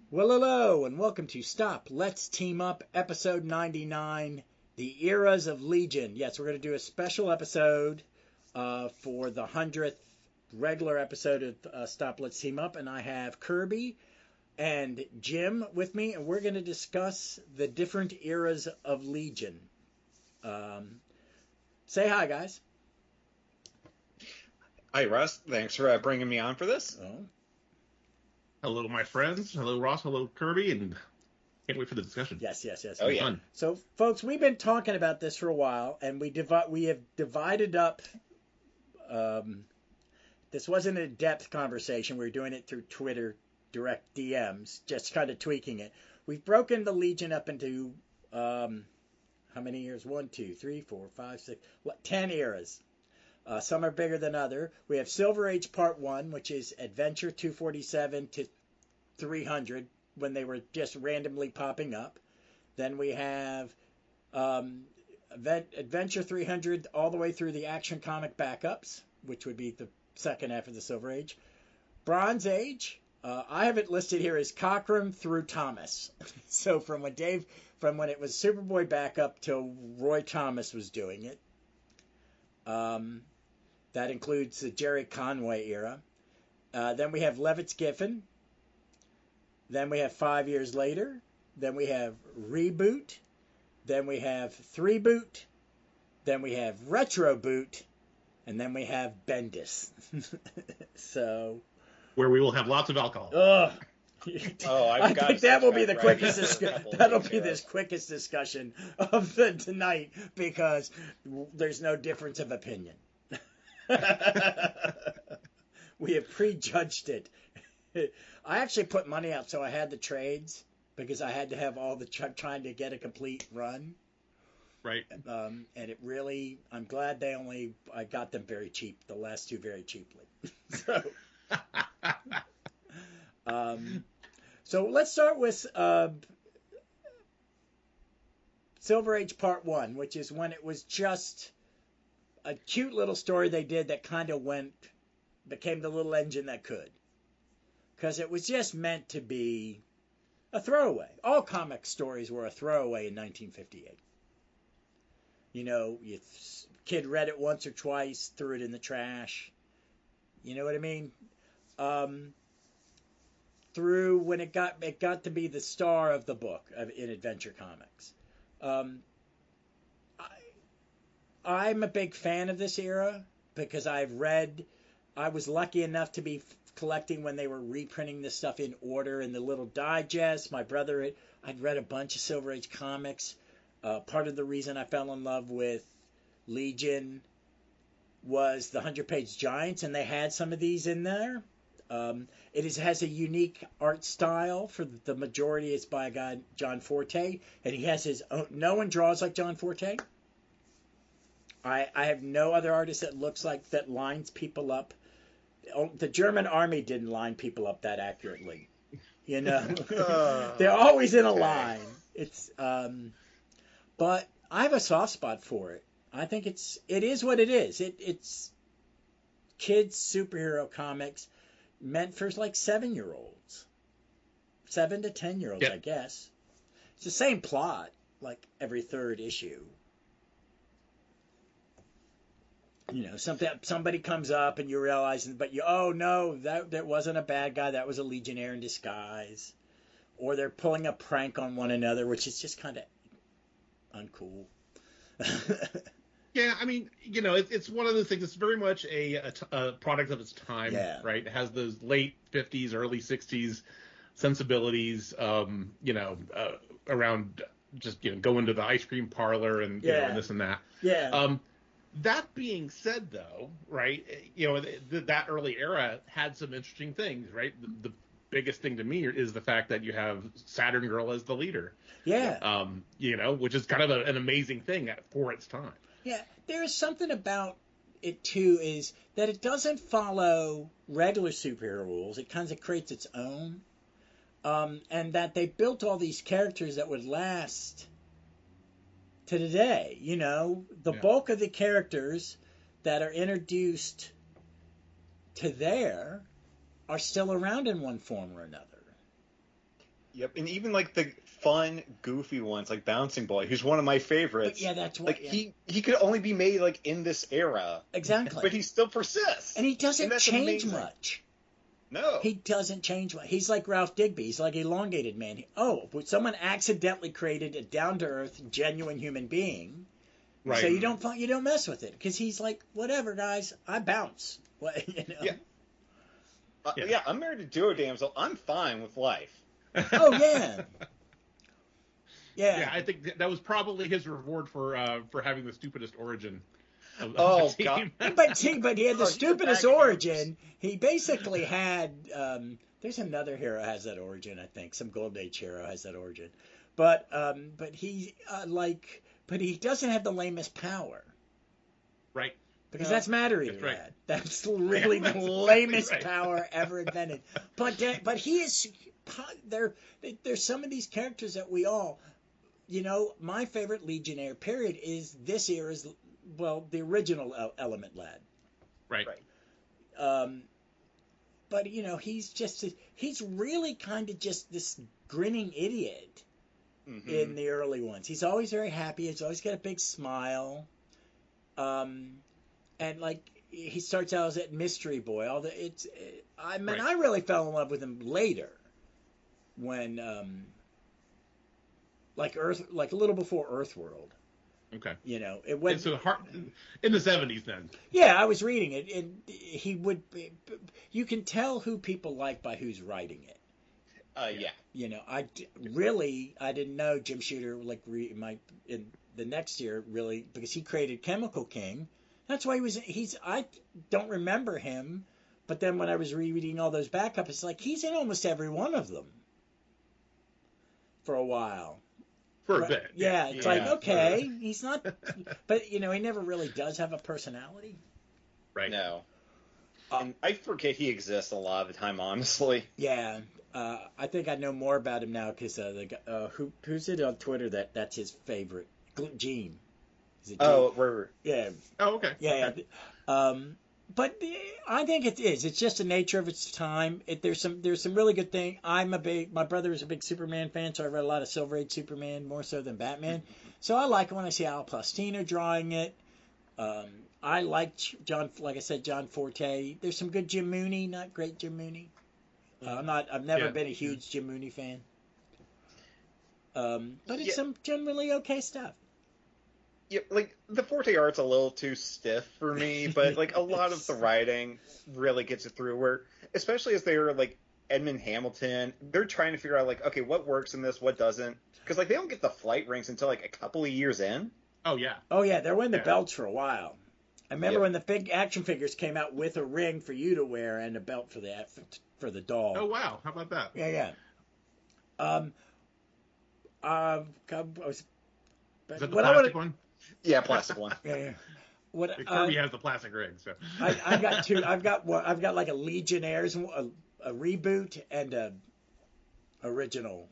Well, hello, and welcome to Stop, Let's Team Up, episode 99, The Eras of Legion. Yes, we're going to do a special episode for the 100th regular episode of Stop, Let's Team Up, and I have Kirby and Jim with me, and we're going to discuss the different eras of Legion. Say hi, guys. Hi, Russ. Thanks for bringing me on for this. Oh. Hello, my friends. Hello, Ross. Hello, Kirby. And can't wait for the discussion. Yes. Oh, yeah. Fun. So, folks, we've been talking about this for a while, and we have divided up. This wasn't a depth conversation. We were doing it through Twitter direct DMs, just kind of tweaking it. We've broken the Legion up into how many years? 1, 2, 3, 4, 5, 6, 10 eras. Some are bigger than other. We have Silver Age Part 1, which is Adventure 247 to 300, when they were just randomly popping up. Then we have Adventure 300 all the way through the Action Comic backups, which would be the second half of the Silver Age. Bronze Age, I have it listed here as Cockrum through Thomas. So from when it was Superboy backup till Roy Thomas was doing it. That includes the Jerry Conway era. Then we have Levitz Giffen. Then we have 5 years later. Then we have Reboot. Then we have 3-Boot. Then we have Retro Boot. And then we have Bendis. So, where we will have lots of alcohol. I think that will be the quickest. That'll be the quickest discussion of the tonight, because there's no difference of opinion. We have prejudged it. I actually put money out, so I had the trades, because I had to have all the trying to get a complete run. Right. And it really, I'm glad I got them very cheap, the last two very cheaply. So let's start with Silver Age Part 1, which is when it was just a cute little story they did that kind of became the little engine that could. Because it was just meant to be a throwaway. All comic stories were a throwaway in 1958. You know, kid read it once or twice, threw it in the trash. You know what I mean? Through when it got to be the star of the book in Adventure Comics. I'm a big fan of this era, because I was lucky enough to be collecting when they were reprinting this stuff in order in the little digest. My brother, I'd read a bunch of Silver Age comics. Part of the reason I fell in love with Legion was the 100-page Giants, and they had some of these in there. It has a unique art style. For the majority, it's by a guy, John Forte, and he has his own. No one draws like John Forte. I have no other artist that lines people up. The German army didn't line people up that accurately. You know, they're always in a line. It's, but I have a soft spot for it. I think it is what it is. It's kids superhero comics meant for like 7-year-olds, 7 to 10-year-olds, yeah. I guess. It's the same plot, like every third issue. You know, somebody comes up and you realize, oh no, that wasn't a bad guy, that was a Legionnaire in disguise. Or they're pulling a prank on one another, which is just kind of uncool. Yeah, I mean, you know, it's one of those things. It's very much a product of its time, yeah. Right? It has those late 50s, early 60s sensibilities, around just, going to the ice cream parlor and, and this and that. Yeah. That being said, though, right, that early era had some interesting things, right? The biggest thing to me is the fact that you have Saturn Girl as the leader. Yeah. Which is kind of an amazing thing for its time. Yeah, there is something about it, too, is that it doesn't follow regular superhero rules. It kind of creates its own. And that they built all these characters that would last to today. The bulk of the characters that are introduced to there are still around in one form or another. Yep, and even like the fun, goofy ones, like Bouncing Boy, who's one of my favorites. But yeah, that's what. Like he could only be made like in this era. Exactly. But he still persists. And he doesn't that's change amazing. much. No. He doesn't change much. He's like Ralph Digby. He's like elongated man. Someone accidentally created a down to earth, genuine human being. Right. So you don't mess with it because he's like, whatever, guys, I bounce. What, Yeah. Yeah, I'm married to Duo Damsel. I'm fine with life. Oh yeah. Yeah, I think that was probably his reward for having the stupidest origin. Of Oh the team. God! But he had the stupidest origin. He basically had. There's another hero has that origin. I think some Golden Age hero has that origin, but he but he doesn't have the lamest power. Right. Because that's Matter Eater, That's right. Lad. That's really the lamest power ever invented. But he is. There's some of these characters that we all, my favorite Legionnaire period is this era's. Well, the original Element Lad. Right. But he's really kind of just this grinning idiot in the early ones. He's always very happy. He's always got a big smile. And like he starts out as that mystery boy. I really fell in love with him later, when like a little before Earthworld. Okay. It went in the 70s then. Yeah, I was reading it, and he would. You can tell who people like by who's writing it. Yeah. I didn't know Jim Shooter in the next year really because he created Chemical King. That's why I don't remember him, but then when I was rereading all those backups, it's like he's in almost every one of them for a while. For a bit. Yeah, it's like, okay, he's not, but he never really does have a personality. Right. No. And I forget he exists a lot of the time, honestly. Yeah. I think I know more about him now because who's it on Twitter that's his favorite? Gene. Is it Gene? Oh, yeah. Oh, okay. Yeah. Okay. But I think it is. It's just the nature of its time. There's some really good thing. My brother is a big Superman fan, so I read a lot of Silver Age Superman more so than Batman. So I like it when I see Al Plastino drawing it. I like John Forte. There's some good Jim Mooney, not great Jim Mooney. I've never been a huge Jim Mooney fan. But it's some generally okay stuff. Yeah, like the Forte art's a little too stiff for me, but like a lot of the writing really gets it through. Where, especially as they're like Edmund Hamilton, they're trying to figure out like, okay, what works in this, what doesn't, because like they don't get the flight rings until like a couple of years in. Oh yeah. They're wearing the belts for a while. I remember when the big action figures came out with a ring for you to wear and a belt for the doll. Oh wow, how about that? Yeah. Is that the plastic one? Yeah, plastic one. Yeah. Kirby has the plastic ring, so I've got two. I've got like a Legionnaires, a reboot, and a original.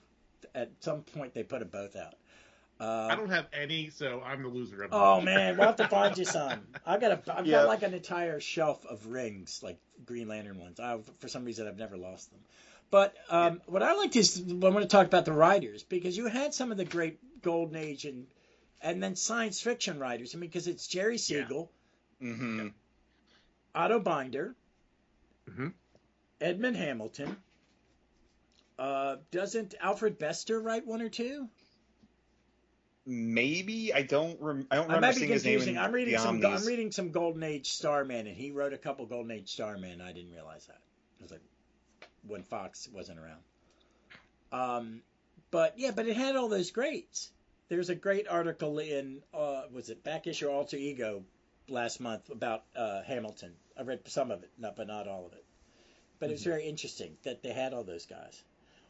At some point, they put them both out. I don't have any, so I'm the loser of them. Oh man, we'll have to find you some. I've got like an entire shelf of rings, like Green Lantern ones. For some reason, I've never lost them. But what I liked is I want to talk about the writers, because you had some of the great Golden Age and then science fiction writers. I mean, because it's Jerry Siegel, Otto Binder, Edmund Hamilton. Doesn't Alfred Bester write one or two? Maybe I don't remember I might be seeing his name confusing. in I'm Omnis. reading some Golden Age Starman, and he wrote a couple Golden Age Starman. I didn't realize that. It was like when Fox wasn't around. But it had all those greats. There's a great article in was it Back Issue Alter Ego last month about Hamilton. I read some of it, but not all of it. But it was very interesting that they had all those guys.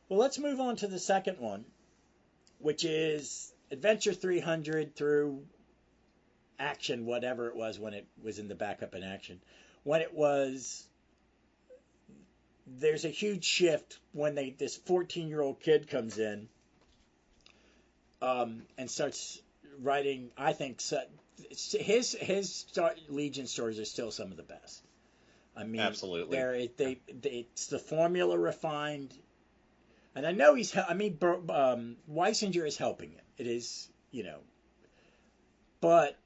Well, let's move on to the second one, which is Adventure 300 through Action, whatever it was when it was in the backup in Action. When it was, there's a huge shift when this 14-year-old kid comes in and starts writing. I think his Legion stories are still some of the best. I mean, absolutely. It's the formula refined. And I know Weisinger is helping him. It is, but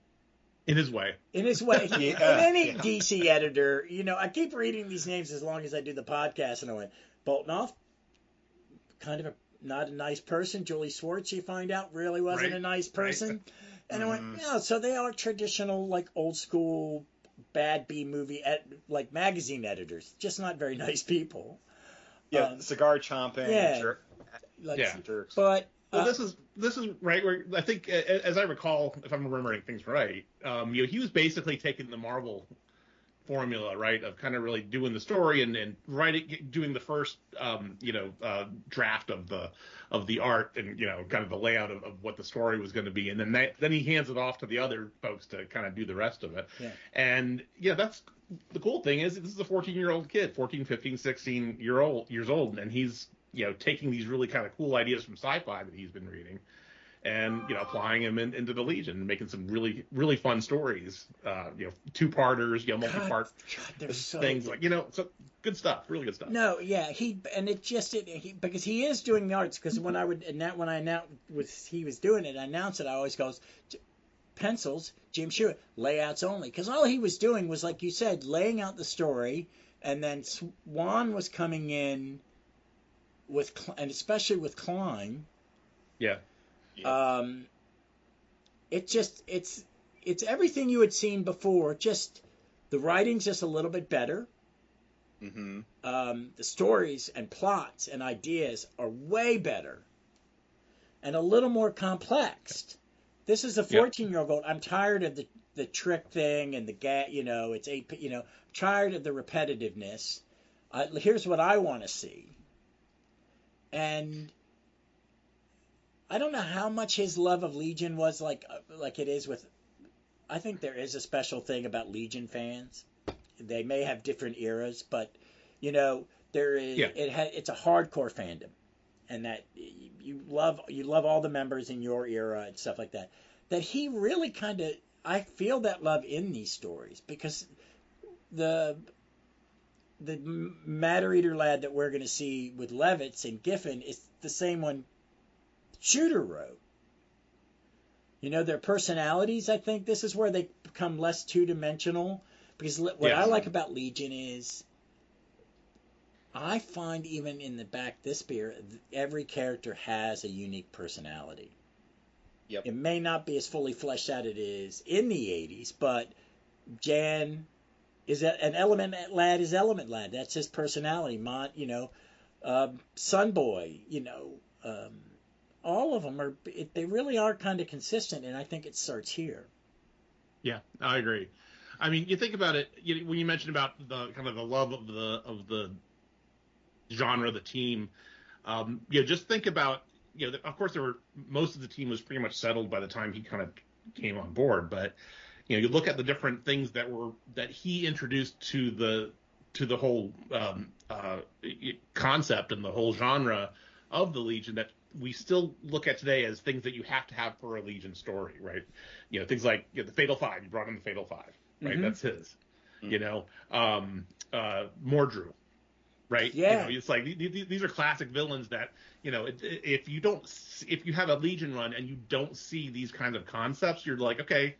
In his way. in his way, and any DC editor, I keep reading these names as long as I do the podcast, and I went, Boltinoff, kind of not a nice person. Julie Swartz, you find out, really wasn't a nice person. Right. And I went, so they are traditional, like old school bad B movie, like magazine editors, just not very nice people. Yeah, cigar chomping. Jerks. But well, this is right where I think, as I recall, if I'm remembering things right, he was basically taking the Marvel formula, right, of kind of really doing the story and doing the first, draft of the art and kind of the layout of what the story was going to be, and then he hands it off to the other folks to kind of do the rest of it. Yeah. And that's the cool thing is this is a 14-year-old kid, 14, 15, 16 years old, and he's taking these really kind of cool ideas from sci-fi that he's been reading and applying them into the Legion and making some really, really fun stories, two-parters, multi-part things like so good stuff, really good stuff. No, yeah, because he is doing the arts, because when I announced he was doing it, I announced it, I always goes pencils, Jim Stewart, layouts only, because all he was doing was, like you said, laying out the story, and then Swan was coming in and especially with Klein. Yeah. It's everything you had seen before. Just the writing's just a little bit better. Mm-hmm. The stories and plots and ideas are way better, and a little more complex. This is a 14-year-old. I'm tired of the trick thing and the it's tired of the repetitiveness. Here's what I want to see. And I don't know how much his love of Legion was like it is with. I think there is a special thing about Legion fans. They may have different eras, but there is. Yeah. It's a hardcore fandom, and that you love all the members in your era and stuff like that. That he really kind of. I feel that love in these stories because the Matter Eater lad that we're going to see with Levitz and Giffen is the same one Shooter wrote. Their personalities, I think this is where they become less two-dimensional, because what I like about Legion is I find even in the back this beer, every character has a unique personality. Yep. It may not be as fully fleshed out it is in the 80s, but Jan is an Element Lad is Element Lad. That's his personality. Sunboy, all of them they really are kind of consistent, and I think it starts here. Yeah, I agree. I mean, you think about it when you mentioned about the kind of the love of the genre, the team. Just think about of course most of the team was pretty much settled by the time he kind of came on board, but you look at the different things that he introduced to the whole concept and the whole genre of the Legion that we still look at today as things that you have to have for a Legion story, right? Things like the Fatal Five. You brought in the Fatal Five, right? Mm-hmm. That's his. Mm-hmm. Mordru, right? Yeah. It's like these are classic villains that if you have a Legion run and you don't see these kinds of concepts, you're like, okay.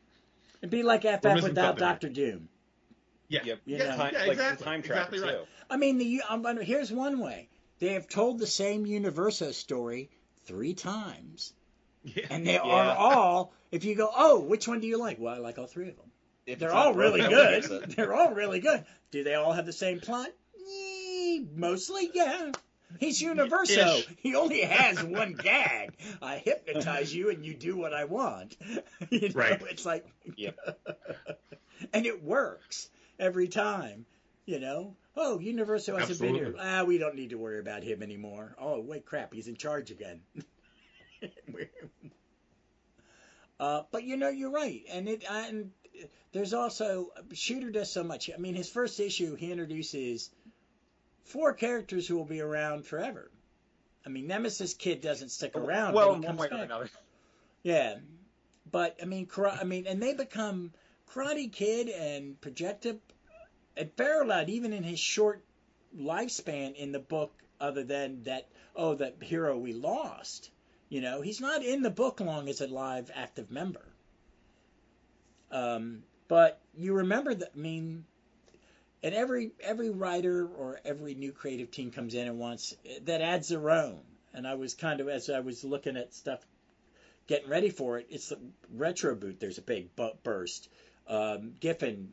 It'd be like FF without Dr. Doom. Yeah. Yep. Exactly. Time travel exactly right. too. I mean, here's one way. They have told the same Universo story 3 times. Yeah. And they are all, if you go, oh, which one do you like? Well, I like all 3 of them. They're all really good. They're all really good. Do they all have the same plot? Mostly, yeah. He's Universo. Ish. He only has one gag. I hypnotize you and you do what I want. Right. It's like, yep. And it works every time, Oh, Universo hasn't been here. We don't need to worry about him anymore. Oh, wait, crap, he's in charge again. But you're right. And there's also, Shooter does so much. I mean, his first issue, he introduces 4 characters who will be around forever. I mean, Nemesis Kid doesn't stick around. Well, but he comes one way back. or another. Yeah, but I mean, and they become Karate Kid and Projecta and Barrelad, even in his short lifespan in the book other than that, oh, that hero we lost. You know, he's not in the book long as a live active member. But you remember that, I mean, and every writer or every new creative team comes in and wants, that adds their own. And I was kind of, as I was looking at stuff, getting ready for it, it's the retro boot. There's a big burst. Giffen,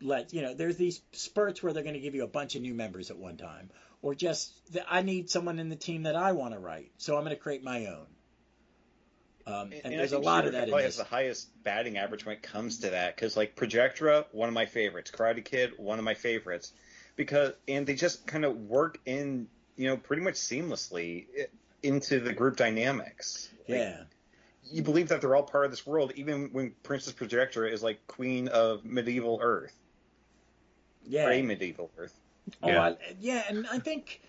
there's these spurts where they're going to give you a bunch of new members at one time, or just I need someone in the team that I want to write, so I'm going to create my own. And there's a lot of that in this. Has the highest batting average when it comes to that, because like Projectra, one of my favorites, Karate Kid, one of my favorites, and they just kind of work in, pretty much seamlessly into the group dynamics. Yeah. You believe that they're all part of this world, even when Princess Projectra is like queen of medieval Earth. Yeah. Or a medieval Earth. Oh, yeah. And I think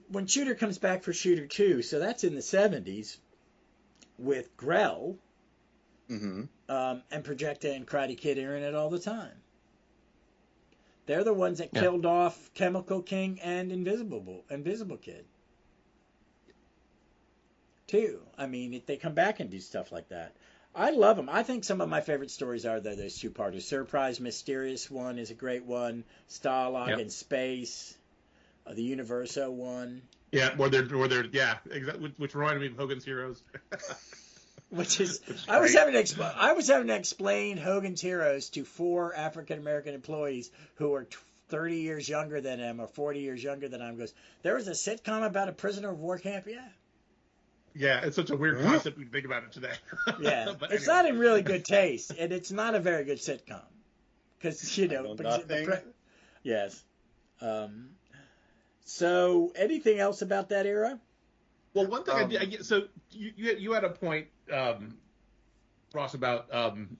when Shooter comes back for Shooter 2, so that's in the 70s with Grell, and Projecta and Karate Kid are in it all the time. They're the ones that killed off Chemical King and Invisible Kid. Too. I mean, if they come back and do stuff like that. I love them. I think some of my favorite stories are those two-parters. Surprise Mysterious one is a great one. Stalag in Space. The Universo one. Yeah, where they're exactly, which reminded me of Hogan's Heroes. Which is, I was having to explain Hogan's Heroes to 4 African American employees who are 30 years younger than him or 40 years younger than him. Goes, there was a sitcom about a prisoner of war camp. Yeah. Yeah, it's such a weird concept when you think about it today. Yeah, But it's anyway. not in really good taste, and it's not a very good sitcom because yes. So, anything else about that era? Well, one thing so you had a point, Ross, about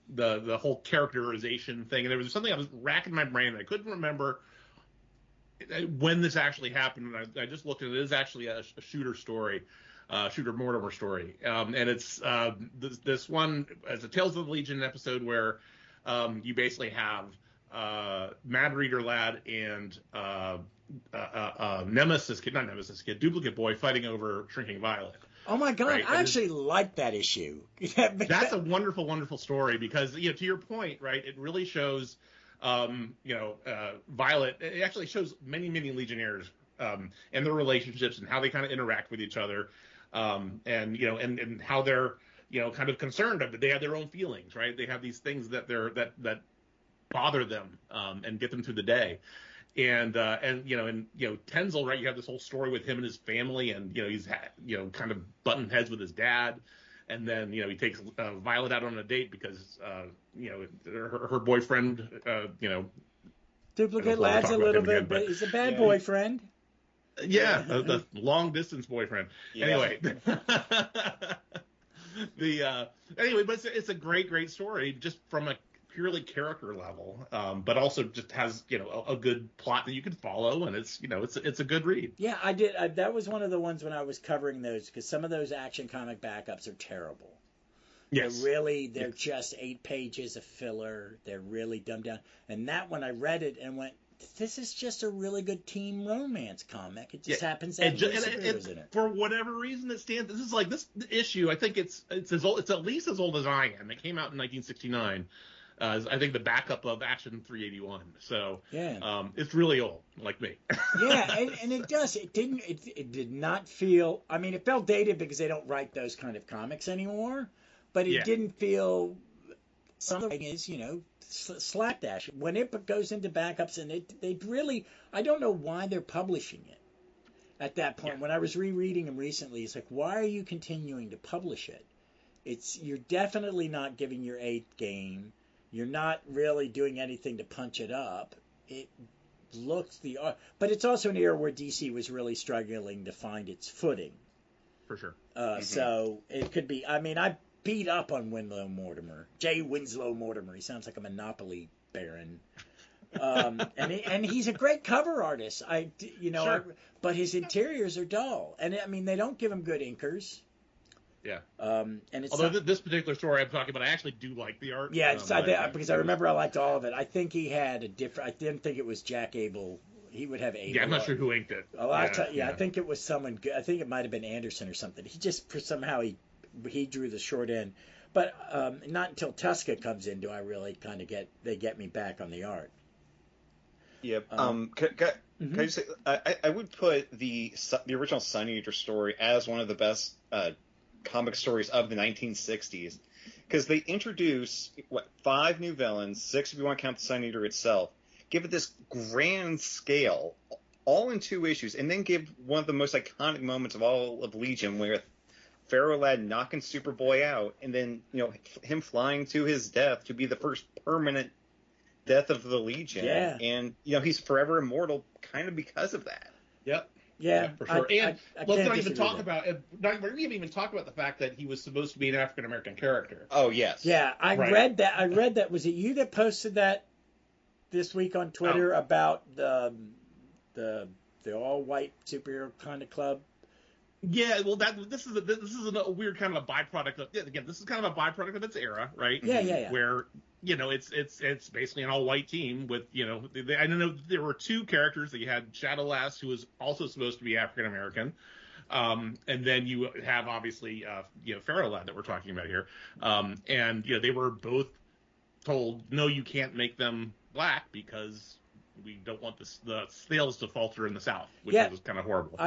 the whole characterization thing, and there was something I was racking my brain, and I couldn't remember when this actually happened. And I just looked at it. It is actually a Shooter story. Shooter Mortimer story, and it's this one as a Tales of the Legion episode where you basically have Mad Reader Lad and Duplicate Boy fighting over Shrinking Violet. Oh my God, right? I actually like that issue. That's a wonderful, wonderful story because to your point, right? It really shows, Violet. It actually shows many, many Legionnaires and their relationships and how they kind of interact with each other. And how they're, kind of concerned that they have their own feelings, right? They have these things that that bother them, and get them through the day. And Tenzel, right? You have this whole story with him and his family, and, he's, kind of button heads with his dad. And then, he takes Violet out on a date because, her boyfriend, Duplicate Lad's a little bit, but he's a bad boyfriend. Yeah, the long distance boyfriend. Yeah. Anyway, but it's a great story just from a purely character level, but also just has a good plot that you can follow, and it's a good read. Yeah, I did. That was one of the ones when I was covering those because some of those Action Comic backups are terrible. Yes. They're just 8 pages of filler. They're really dumbed down. And that one I read it and went, this is just a really good teen romance comic. It just happens to have superheroes in it. For whatever reason, it stands. This is like this issue. I think it's as old. It's at least as old as I am. It came out in 1969. I think the backup of Action 381. So it's really old, like me. Yeah, and it does. It didn't. It did not feel. I mean, it felt dated because they don't write those kind of comics anymore. But it didn't feel. Something is, slapdash. When it goes into backups, and they really, I don't know why they're publishing it at that point. Yeah. When I was rereading them recently, it's like, why are you continuing to publish it? You're definitely not giving your 8th game. You're not really doing anything to punch it up. It looks but it's also an era where DC was really struggling to find its footing. For sure. So it could be. I mean, I beat up on Winslow Mortimer. J. Winslow Mortimer. He sounds like a Monopoly baron. And he's a great cover artist. But his interiors are dull. And I mean, they don't give him good inkers. Yeah. And it's this particular story I'm talking about, I actually do like the art. Yeah, because I remember I liked all of it. I think he had a different. I didn't think it was Jack Abel He would have 8. Yeah, I'm not sure who inked it. I think it was someone good. I think it might have been Anderson or something. He just somehow he drew the short end. But not until Tuska comes in do I really kind of get me back on the art. Yep. Can I just say, I would put the original Sun Eater story as one of the best comic stories of the 1960s, because they introduce 5 new villains, 6 if you want to count the Sun Eater itself, give it this grand scale, all in 2 issues, and then give one of the most iconic moments of all of Legion with Pharaoh Lad knocking Superboy out, and then him flying to his death to be the first permanent death of the Legion. Yeah. And he's forever immortal kind of because of that. Yep. Yeah, for sure. And let's not even talk about the fact that he was supposed to be an African American character. Oh yes. Yeah, I read that. Was it you that posted that this week on Twitter about the all white superhero kind of club? Yeah, well, this is a weird kind of a byproduct of this is kind of a byproduct of its era, right? Yeah. Where it's basically an all white team with I don't know, there were 2 characters that you had. Shadowlass, who was also supposed to be African American, and then you have obviously Pharaoh Lad that we're talking about here, and they were both told no, you can't make them black because we don't want the sales to falter in the South, which was kind of horrible.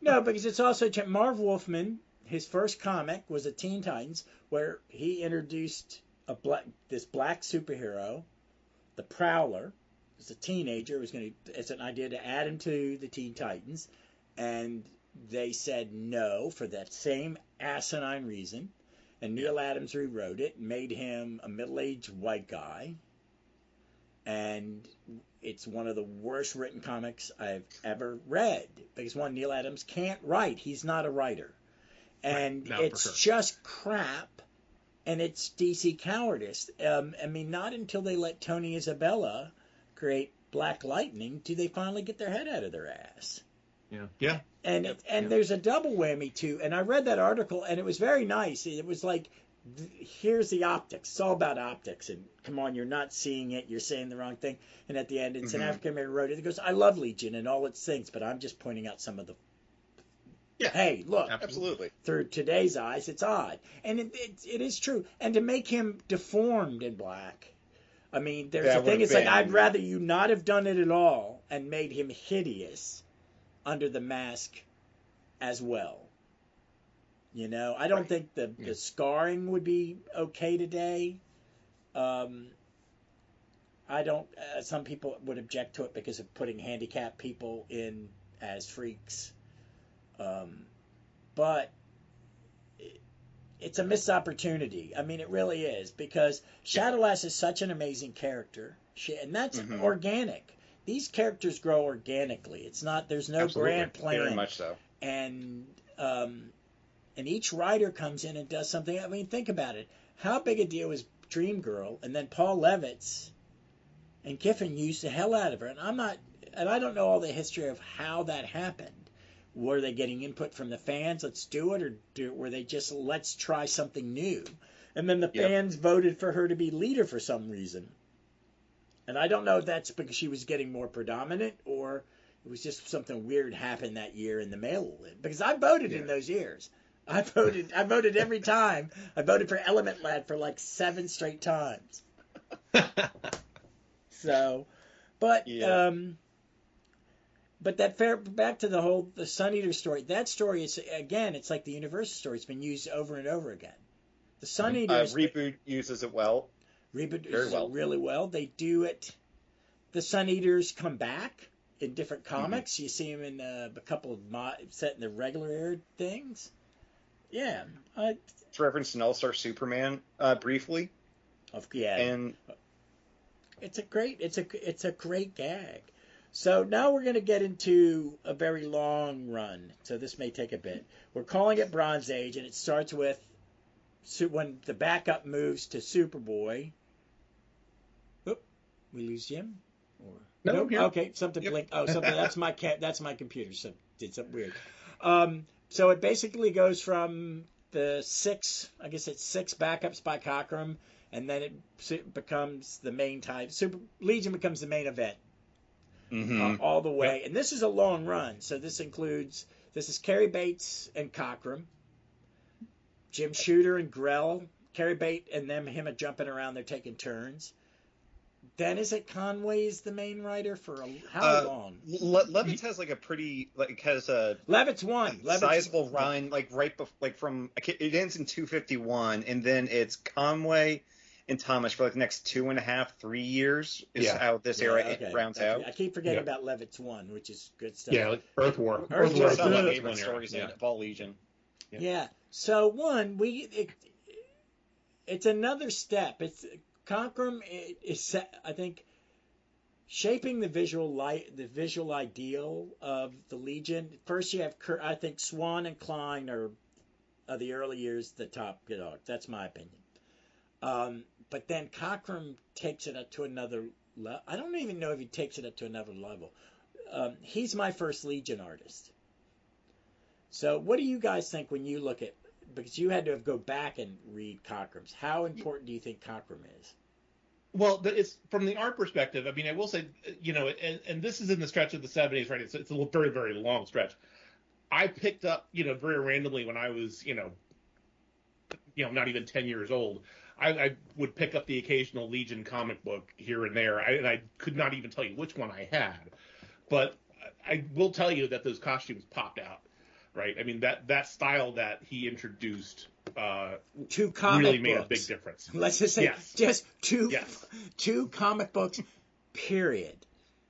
No, because it's also Marv Wolfman. His first comic was a Teen Titans, where he introduced this black superhero, the Prowler. As a teenager, it's an idea to add him to the Teen Titans, and they said no for that same asinine reason. And Neil Adams rewrote it, made him a middle-aged white guy, and it's one of the worst written comics I've ever read, because Neil Adams can't write. He's not a writer. And it's just crap, and it's DC cowardice. Not until they let Tony Isabella create Black Lightning do they finally get their head out of their ass. Yeah. And there's a double whammy too. And I read that article, and it was very nice. It was like, here's the optics. It's all about optics. And come on, you're not seeing it. You're saying the wrong thing. And at the end, it's an African American wrote it. It goes, I love Legion and all its things, but I'm just pointing out some of the. Yeah. Hey, look. Absolutely. Through today's eyes, it's odd. And it is true. And to make him deformed in black. I mean, there's a thing. It's like, I'd rather you not have done it at all and made him hideous under the mask as well. I don't think the scarring would be okay today. I don't. Some people would object to it because of putting handicapped people in as freaks. But it's a missed opportunity. I mean, it really is, because Shadowlass is such an amazing character, and that's organic. These characters grow organically. It's not. There's no grand plan. Very much so. And each writer comes in and does something. I mean, think about it. How big a deal was Dream Girl? And then Paul Levitz and Giffen used the hell out of her. And I don't know all the history of how that happened. Were they getting input from the fans? Let's do it. Or were they just, let's try something new? And then the fans voted for her to be leader for some reason. And I don't know if that's because she was getting more predominant, or it was just something weird happened that year in the mail. Because I voted in those years. I voted every time. I voted for Element Lad for like 7 straight times. So, but back to the Sun Eater story. That story is, again, it's like the Universal story. It's been used over and over again. The Sun Eater Reboot uses it well. Reboot uses it really well. They do it. The Sun Eaters come back in different comics. You see them in a couple of set in the regular air things. Yeah, it's referenced in All-Star Superman briefly. And it's a great gag. So now we're going to get into a very long run. So this may take a bit. We're calling it Bronze Age, and it starts with when the backup moves to Superboy. Oop, we lose Jim? Or no? Okay, something blinked. Oh, something. That's my computer. So did something weird. So it basically goes from the 6 backups by Cockrum, and then it becomes the main type. Legion becomes the main event. all the way. And this is a long run, so this is Cary Bates and Cockrum, Jim Shooter and Grell, Cary Bates and him are jumping around, they're taking turns. Then is it Conway's the main writer for how long? Levitz has like a pretty Levitz won. Sizable run it ends in 251, and then it's Conway and Thomas for like the next 2.5-3 years is how this era rounds out. I keep forgetting about Levitz 1, which is good stuff. Yeah, like Earth War. Earth War is one of my favorite stories of all Legion. Yeah. So it's another step. It's Cockrum is, I think, shaping the visual ideal of the Legion. First, you have, I think, Swan and Klein are the early years the top dog. That's my opinion. But then Cockrum takes it up to another level. I don't even know if he takes it up to another level. He's my first Legion artist. So what do you guys think when you look at, because you had to go back and read Cockrum's, how important do you think Cockrum is? Well, it's from the art perspective. I mean, I will say, and this is in the stretch of the 70s, right? It's a very, very long stretch. I picked up, very randomly when I was, not even 10 years old. I would pick up the occasional Legion comic book here and there, and I could not even tell you which one I had. But I will tell you that those costumes popped out, right? I mean, that style that he introduced two comic really books. Made a big difference. Let's just say just two comic books, period.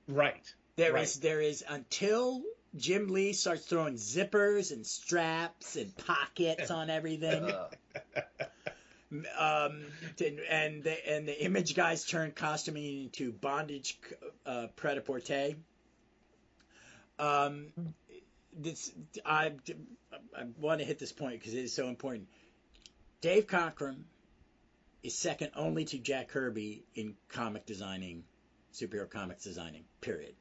Right. There is until Jim Lee starts throwing zippers and straps and pockets on everything. And the Image guys turn costuming into bondage pret-a-porter. I want to hit this point because it is so important. Dave Cockrum is second only to Jack Kirby in comic designing, superhero comics designing, period.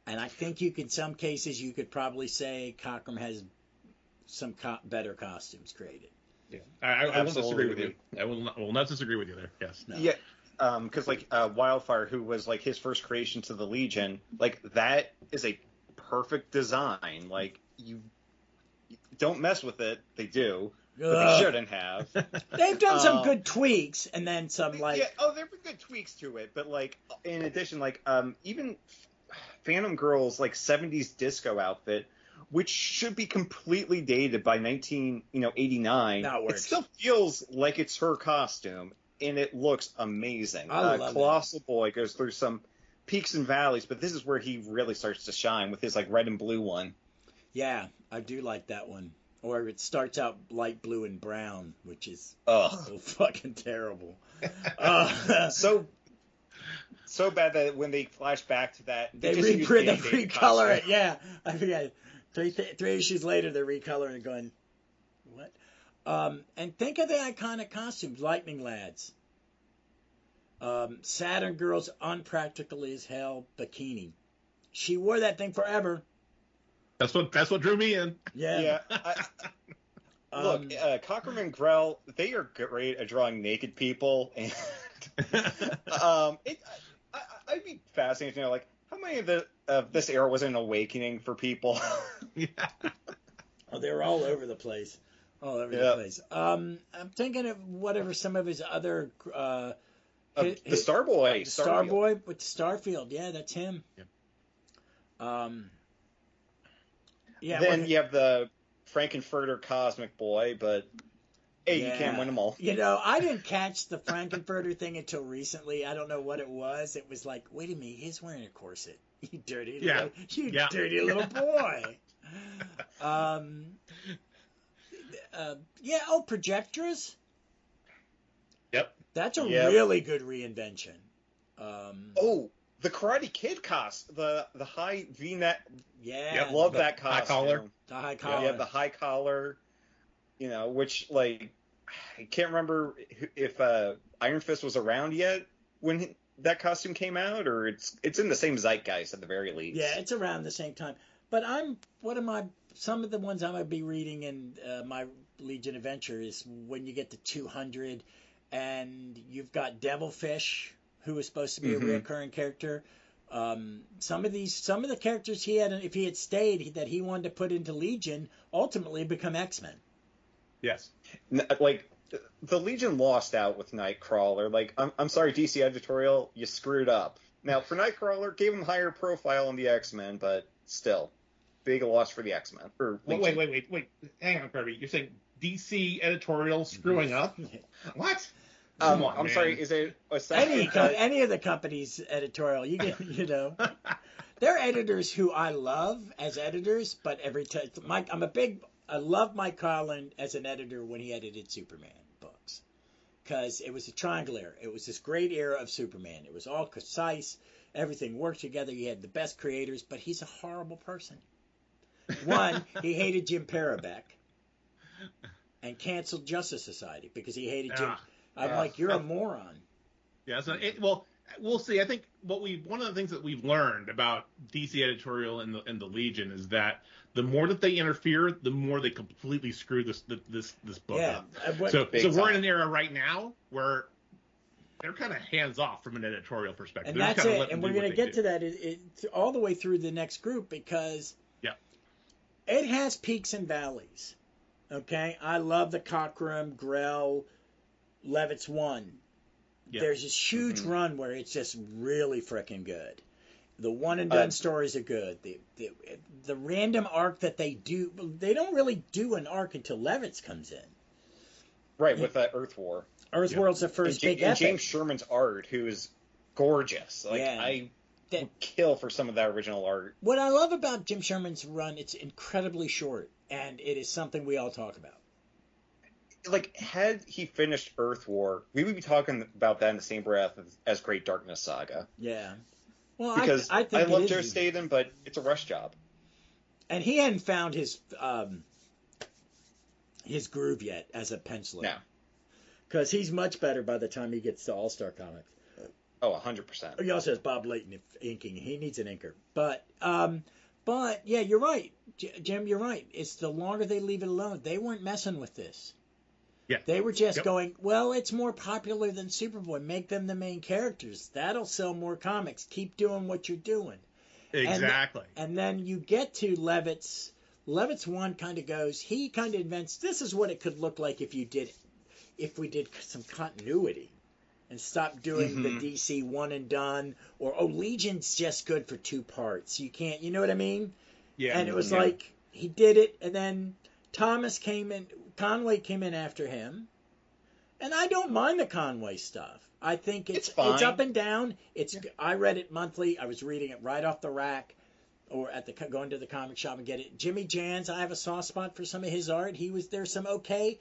And I think in some cases, you could probably say Cockrum has some better costumes created. Yeah, I won't disagree with you. I will not disagree with you there. Yes. No. Yeah, because Wildfire, who was like his first creation to the Legion, like that is a perfect design. Like you don't mess with it. They do. But they shouldn't have. They've done some good tweaks, and then some there have been good tweaks to it. But like in addition, even Phantom Girl's like 70s disco outfit, which should be completely dated by 1989, it still feels like it's her costume, and it looks amazing. Colossal Boy goes through some peaks and valleys, but this is where he really starts to shine with his like red and blue one. Yeah, I do like that one. Or it starts out light blue and brown, which is so fucking terrible. So bad that when they flash back to that, they recolor it. Yeah, I forget. Three issues later, they're recoloring and going, what? And think of the iconic costumes, Lightning Lads. Saturn Girl's unpractical as hell bikini. She wore that thing forever. That's what drew me in. Yeah. Look, Cockrum and Grell, they are great at drawing naked people, and I'd be fascinated to know, like, how many of this era was an awakening for people? Yeah. Oh, they were all over the place. All over the place. I'm thinking of whatever some of his other... the Starboy. Starboy with Starfield. Yeah, that's him. Yeah. Then you have the Frankenfurter Cosmic Boy, but hey, you can't win them all. I didn't catch the Frankenfurter thing until recently. I don't know what it was. It was like, wait a minute, he's wearing a corset. You dirty little boy. Projectress. Yep. That's a really good reinvention. The Karate Kid costume, the high V-neck. Yeah. Love that costume. High collar. The high collar. Yeah, the high collar. Which, like, I can't remember if Iron Fist was around yet when that costume came out, or it's in the same zeitgeist at the very least. Yeah, it's around the same time. But some of the ones I'm going to be reading in my Legion adventure is when you get to 200, and you've got Devilfish, who is supposed to be a recurring character. Some of the characters he had, if he had stayed, that he wanted to put into Legion, ultimately become X-Men. Yes. Like, the Legion lost out with Nightcrawler. Like, I'm sorry, DC editorial, you screwed up. Now, for Nightcrawler, gave him higher profile in the X-Men, but still, big loss for the X-Men. Wait. Hang on, Kirby. You're saying DC editorial screwing up? What? I'm sorry. Is it any of the company's editorial? They're editors who I love as editors, but every time I love Mike Carlin as an editor when he edited Superman books, because it was a triangle era. It was this great era of Superman. It was all concise. Everything worked together. You had the best creators, but he's a horrible person. One, he hated Jim Parabeck and canceled Justice Society because he hated Jim. I'm like, you're a moron. Yeah. So we'll see. I think one of the things that we've learned about DC editorial and the Legion is that the more that they interfere, the more they completely screw this book up. So we're in an era right now where they're kind of hands off from an editorial perspective. And that's it. And we're going to get to that all the way through the next group, because it has peaks and valleys. Okay, I love the Cockrum, Grell, Levitz 1. Yep. There's this huge run where it's just really freaking good. The one and done stories are good. The random arc that they do, they don't really do an arc until Levitz comes in. Right, with that Earth War. Earth World's the first big epic. And James Sherman's art, who is gorgeous. I would kill for some of that original art. What I love about Jim Sherman's run, it's incredibly short, and it is something we all talk about. Like, had he finished Earth War, we would be talking about that in the same breath as Great Darkness Saga. Yeah. Well, because I think love Joe Statham, but it's a rush job. And he hadn't found his groove yet as a penciler. No. Because he's much better by the time he gets to All-Star Comics. Oh, 100%. He also has Bob Layton inking. He needs an inker. But yeah, you're right. Jim, you're right. It's the longer they leave it alone. They weren't messing with this. Yeah. They were just going, well, it's more popular than Superboy. Make them the main characters. That'll sell more comics. Keep doing what you're doing. Exactly. And then you get to Levitz. Levitz 1 kind of goes, he kind of invents, this is what it could look like if we did some continuity and stopped doing the DC one and done, or, Legion's just good for 2 parts. You can't, you know what I mean? Yeah. And it was like, he did it, and then Conway came in after him, and I don't mind the Conway stuff. I think it's fine. It's up and down. I read it monthly. I was reading it right off the rack, or going to the comic shop and get it. Jimmy Jans, I have a soft spot for some of his art. There's some okay,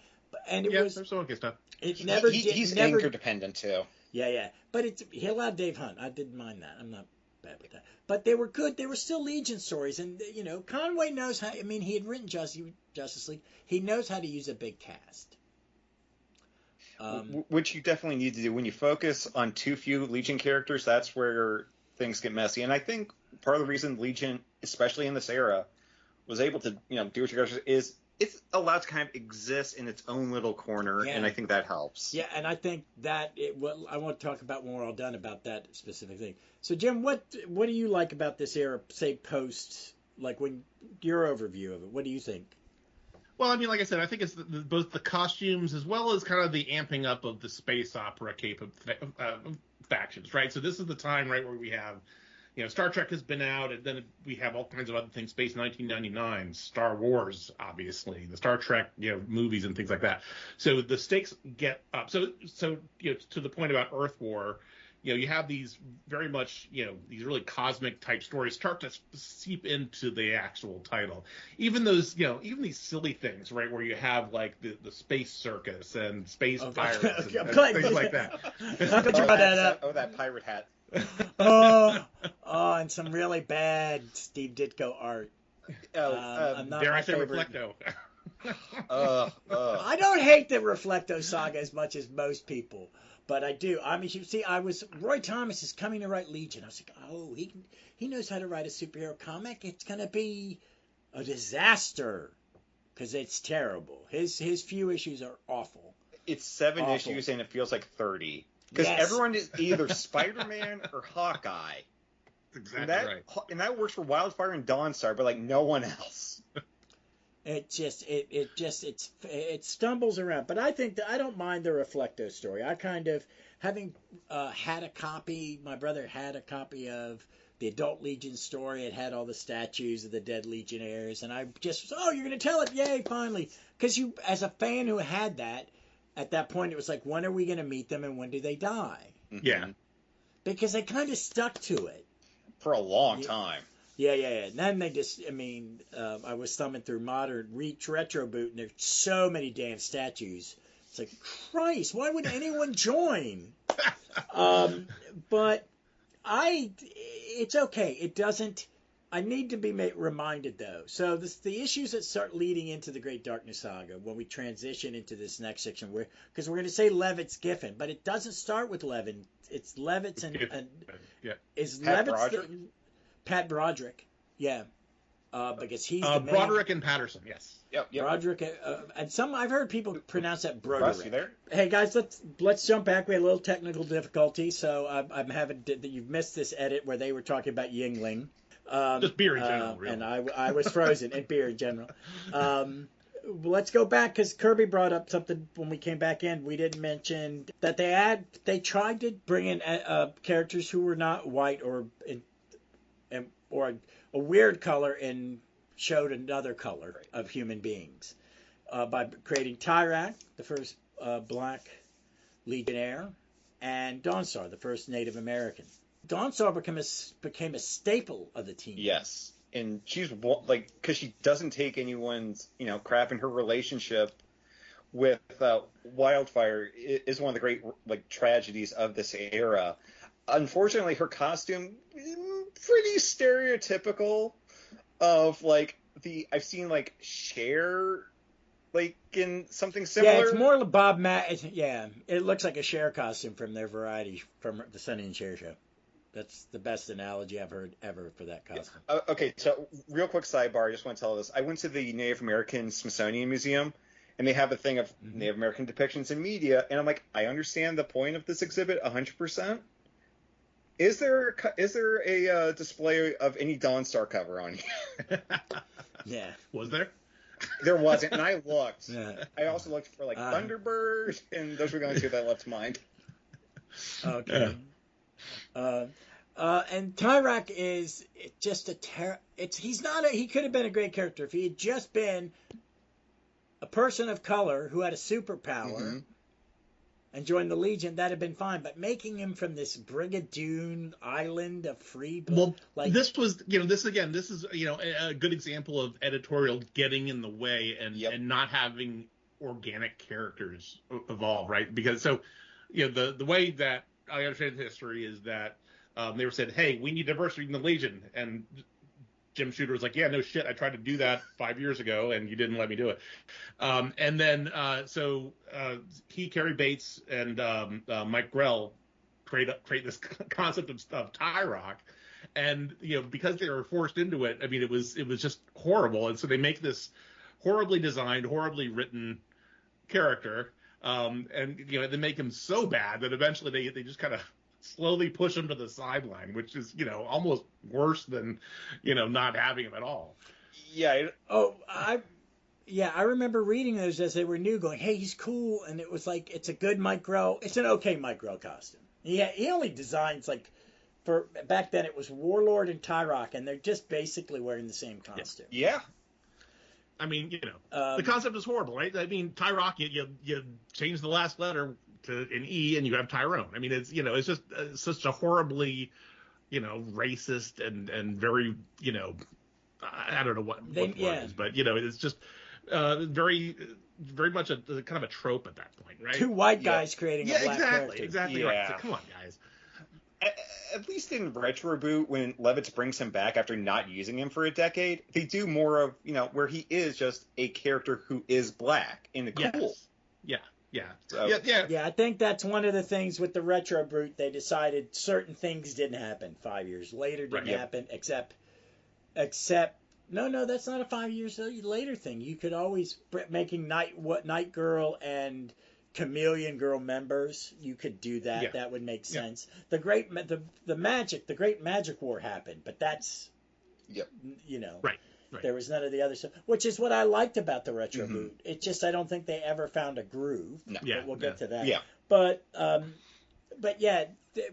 and there's some okay stuff. He's anchor dependent too. Yeah, but he allowed Dave Hunt. I didn't mind that. I'm not bad with that. But they were good. They were still Legion stories, and Conway knows how. I mean, he had written Justice League. He knows how to use a big cast. Which you definitely need to do. When you focus on too few Legion characters, that's where things get messy. And I think part of the reason Legion, especially in this era, was able to do what you guys is it's allowed to kind of exist in its own little corner, and I think that helps. Yeah, and I think that I want to talk about when we're all done about that specific thing. So, Jim, what do you like about this era, say, post, like when your overview of it? What do you think? Well, I mean, like I said, I think it's both the costumes as well as kind of the amping up of the space opera factions, right? So this is the time, right, where we have, Star Trek has been out, and then we have all kinds of other things, Space 1999, Star Wars, obviously, the Star Trek, movies and things like that. So the stakes get up. So to the point about Earth War, you have these very much, these really cosmic type stories start to seep into the actual title. Even those, even these silly things, right, where you have like the space circus and space pirates and things like that. That pirate hat. And some really bad Steve Ditko art. Dare I say Reflecto? I don't hate the Reflecto saga as much as most people. But I do. I mean, you see, Roy Thomas is coming to write Legion. I was like, he knows how to write a superhero comic. It's going to be a disaster because it's terrible. His few issues are awful. It's 7 issues and it feels like 30. Because everyone is either Spider-Man or Hawkeye. exactly right. And that works for Wildfire and Dawnstar, but like no one else. It stumbles around, but I think that I don't mind the Reflecto story. I kind of having had a copy. My brother had a copy of the Adult Legion story. It had all the statues of the dead Legionnaires, and I just you're gonna tell it, yay, finally! Because you, as a fan who had that, at that point it was like, when are we gonna meet them and when do they die? Yeah, because they kind of stuck to it for a long time. Yeah. And then they just, I was thumbing through Modern Reach Retro Boot, and there's so many damn statues. It's like, Christ, why would anyone join? But it's okay. It doesn't, I need to be reminded, though. So the issues that start leading into the Great Darkness Saga, when we transition into this next section, because we're going to say Levitz Giffen, but it doesn't start with Levin. It's Levitz and yeah. Is Pat Levitz Broderick? Pat Broderick, yeah, because he's the man. Broderick and Patterson, yes. Yep. Broderick, and I've heard people pronounce that Broderick. Russ, you there? Hey guys, let's jump back. We had a little technical difficulty, so I'm having you've missed this edit where they were talking about Yingling. Just beer in general, really. And I was frozen, and beer in general. Let's go back, because Kirby brought up something when we came back in. We didn't mention that they tried to bring in characters who were not white or a weird color and showed another color of human beings by creating Tyrak, the first black legionnaire, and Dawnstar, the first Native American. Dawnstar became a staple of the team. Yes, and she's because she doesn't take anyone's crap, in her relationship with Wildfire is one of the great tragedies of this era. Unfortunately, her costume pretty stereotypical of I've seen Cher in something similar. Yeah, it's more Bob Matt. Yeah, it looks like a Cher costume from their variety from the Sonny and Cher show. That's the best analogy I've heard ever for that costume. Yeah. Okay, so real quick sidebar. I just want to tell this. I went to the Native American Smithsonian Museum, and they have a thing of Native American depictions in media, and I'm like, I understand the point of this exhibit 100%. Is there a display of any Dawnstar cover on here? Yeah. Was there? There wasn't, and I looked. Yeah. I also looked for Thunderbird, and those were the only two that left mind. Okay. And Tyrak is just he could have been a great character if he had just been a person of color who had a superpower and joined the Legion. That'd have been fine. But making him from this Brigadoon island of free, this is a good example of editorial getting in the way and not having organic characters evolve, right? Because the way that I understand history is that they were said, hey, we need diversity in the Legion, and Jim Shooter was like, yeah, no shit, I tried to do that 5 years ago, and you didn't let me do it. And then Cary Bates and Mike Grell create this concept of Tyrock, and because they were forced into it, I mean, it was just horrible, and so they make this horribly designed, horribly written character. And they make him so bad that eventually they just kind of slowly push him to the sideline, which is almost worse than not having him at all. Yeah. I remember reading those as they were new, going, "Hey, he's cool," and it was like it's a good Mike Grell. It's an okay Mike Grell costume. Yeah, he only designs for back then it was Warlord and Tyrock, and they're just basically wearing the same costume. Yeah. I mean, the concept is horrible, right? I mean, Tyrock, you change the last letter to an E and you have Tyrone. I mean, it's just such a horribly, racist and very, I don't know what word is, but it's just very, very much a kind of a trope at that point, right? Two white guys creating a black character. Exactly right. So come on, guys. At least in Retro Boot, when Levitz brings him back after not using him for a decade, they do more of, where he is just a character who is black and cool. Yes. Yeah. So, yeah, I think that's one of the things with the Retro Boot. They decided certain things didn't happen 5 years later, happen, except no, that's not a 5 years later thing. You could always, making Night Girl and Chameleon Girl members, you could do that. Yeah. That would make sense. The great Magic War happened, but that's, Yep. Right. There was none of the other stuff, which is what I liked about the retro boot. It just, I don't think they ever found a groove. No. Yeah. But we'll get to that. Yeah. But yeah,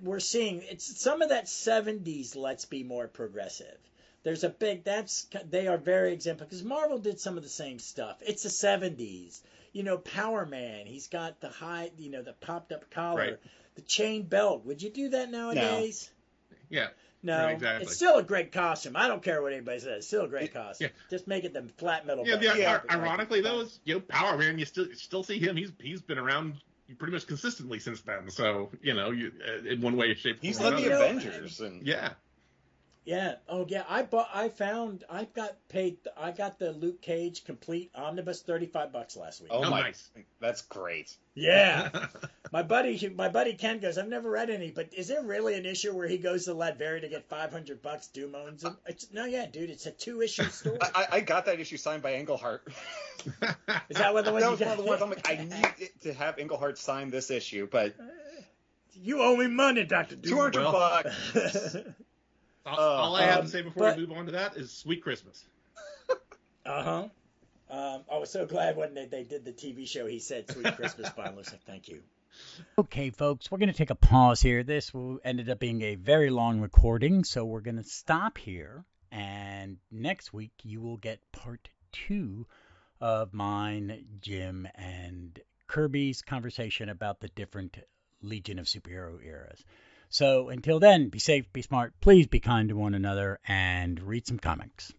we're seeing it's some of that 70s. Let's be more progressive. There's a big, they are very exemplary because Marvel did some of the same stuff. It's the 70s. Power Man, he's got the high, the popped up collar, Right. the chain belt. Would you do that nowadays? Yeah. No. Right, exactly. It's still a great costume. I don't care what anybody says. It's still a great costume. Yeah. Just make it the flat metal Yeah. belt. Ironically, though, is, Power Man, you still see him. He's been around pretty much consistently since then. So in one way, shape, He's or like the another. Avengers, and Yeah. Yeah. Oh, yeah. I got the Luke Cage complete omnibus, $35 last week. oh Oh, my, nice. that's great. Yeah. My buddy Ken goes, I've never read any, but is there really an issue where he goes to Latveria to get $500? Doom owns him? No, yeah, dude. It's a 2-issue story. I got that issue signed by Englehart. Is that one of the ones That you was got? one of the ones I'm like, I need to have Englehart sign this issue, but You owe me money, Dr. Doom. $200. All I have to say before but- we move on to that is Sweet Christmas. Uh-huh. I was so glad when they did the TV show, he said Sweet Christmas finally. So thank you. Okay, folks, we're going to take a pause here. This ended up being a very long recording, so we're going to stop here. And next week, you will get part 2 of mine, Jim, and Kirby's conversation about the different Legion of Superhero eras. So until then, be safe, be smart, please be kind to one another, and read some comics.